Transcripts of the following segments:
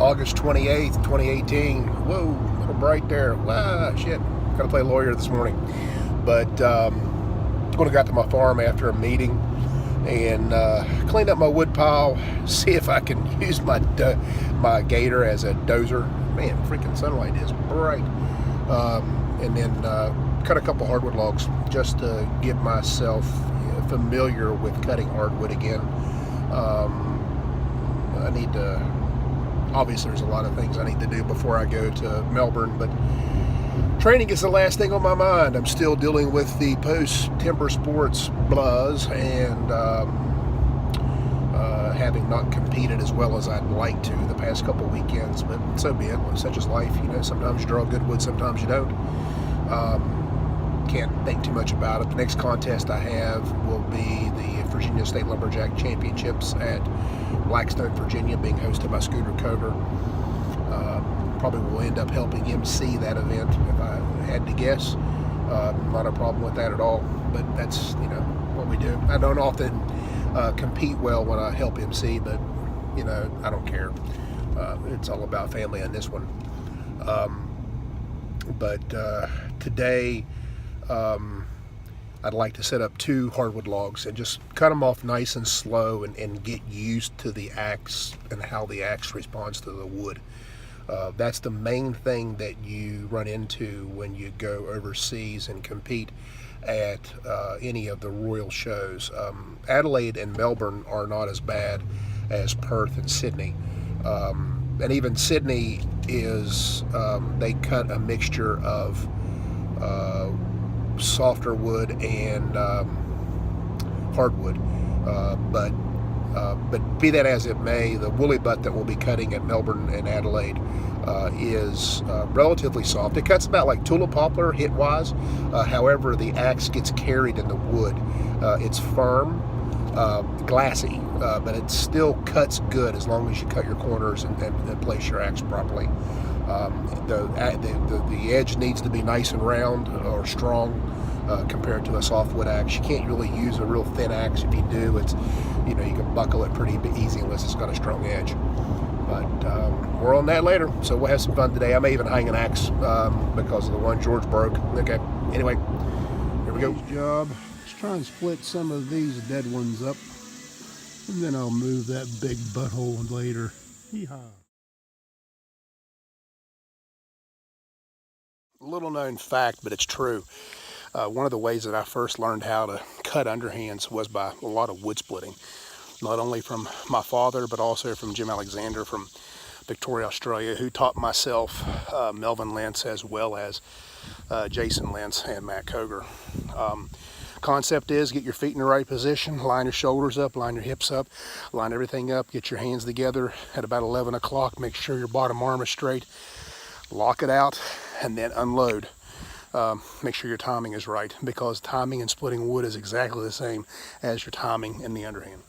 August 28th, 2018. Whoa, a little bright there. Wow, shit. Got to play lawyer this morning. But when I got to my farm after a meeting and cleaned up my wood pile, see if I can use my gator as a dozer. Man, freaking sunlight is bright. And then cut a couple hardwood logs just to get myself familiar with cutting hardwood again. I need to, obviously there's a lot of things I need to do before I go to Melbourne, but training is the last thing on my mind. I'm still dealing with the post-timber sports buzz and having not competed as well as I'd like to the past couple weekends, but so be it. Such is life, you know. Sometimes you draw good wood, sometimes you don't. Can't think too much about it. The next contest I have will be the Virginia State Lumberjack Championships at Blackstone, Virginia, being hosted by Scooter Coger. Probably will end up helping MC that event if I had to guess. Not a problem with that at all, but that's, you know, what we do. I don't often compete well when I help MC, but, you know, I don't care. It's all about family on this one. But today I'd like to set up 2 hardwood logs and just cut them off nice and slow and get used to the axe and how the axe responds to the wood. That's the main thing that you run into when you go overseas and compete at any of the royal shows. Adelaide and Melbourne are not as bad as Perth and Sydney. And even Sydney is, they cut a mixture of softer wood and hardwood. But be that as it may, the woolly butt that we'll be cutting at Melbourne and Adelaide is relatively soft. It cuts about like tulip poplar hit-wise. However, the axe gets carried in the wood. It's firm, glassy, but it still cuts good as long as you cut your corners and place your axe properly. The edge needs to be nice and round or strong compared to a softwood axe. You can't really use a real thin axe. If you do, it's, you know, you can buckle it pretty easy unless it's got a strong edge. But more on that later. So we'll have some fun today. I may even hang an axe because of the one George broke. Okay, anyway, here we go. Job. Let's try and split some of these dead ones up, and then I'll move that big butthole later. Yeehaw. Little known fact, but it's true. One of the ways that I first learned how to cut underhands was by a lot of wood splitting. Not only from my father, but also from Jim Alexander from Victoria, Australia, who taught myself Melvin Lentz as well as Jason Lentz and Matt Coger. Concept is get your feet in the right position, line your shoulders up, line your hips up, line everything up, get your hands together at about 11 o'clock, make sure your bottom arm is straight, lock it out, and then unload. Make sure your timing is right, because timing in splitting wood is exactly the same as your timing in the underhand.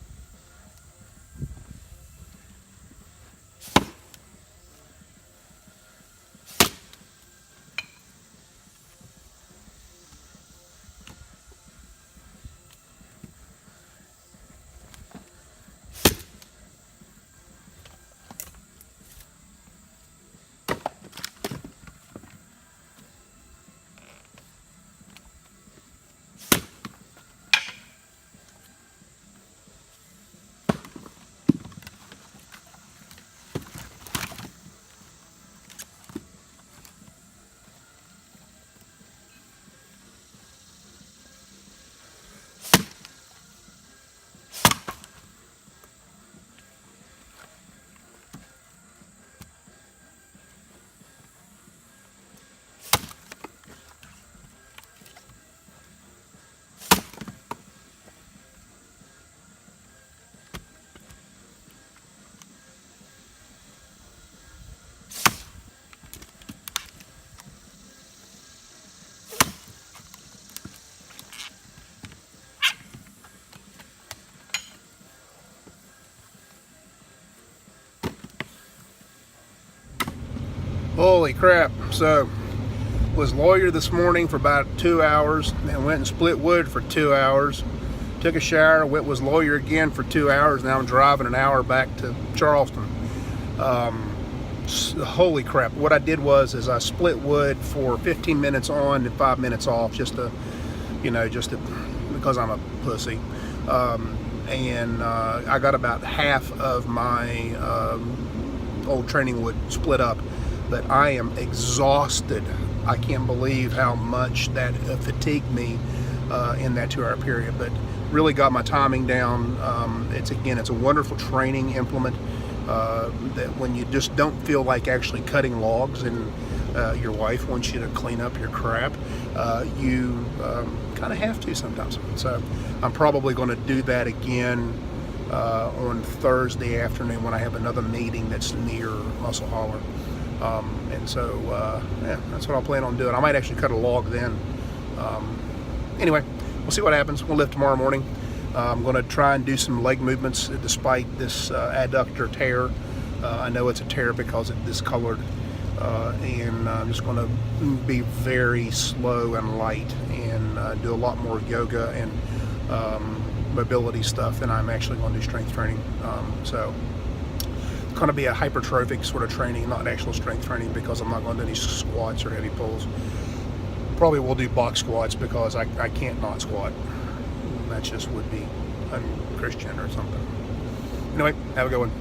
Holy crap. So, was lawyer this morning for about 2 hours, then went and split wood for 2 hours, took a shower, was lawyer again for 2 hours. Now I'm driving an hour back to Charleston. Holy crap. What I did was is I split wood for 15 minutes on and 5 minutes off, just to, because I'm a pussy. And I got about half of my old training wood split up, but I am exhausted. I can't believe how much that fatigued me in that 2-hour period, but really got my timing down. It's a wonderful training implement that when you just don't feel like actually cutting logs and your wife wants you to clean up your crap, you kind of have to sometimes. So I'm probably going to do that again on Thursday afternoon when I have another meeting that's near Muscle Holler. And so, yeah, that's what I'll plan on doing. I might actually cut a log then. Anyway, we'll see what happens. We'll lift tomorrow morning. I'm going to try and do some leg movements despite this adductor tear. I know it's a tear because it discolored. And I'm just going to be very slow and light and do a lot more yoga and mobility stuff than I'm actually going to do strength training. So it's going to be a hypertrophic sort of training, not actual strength training, because I'm not going to do any squats or heavy pulls. Probably will do box squats because I can't not squat. That just would be unchristian or something. Anyway, have a good one.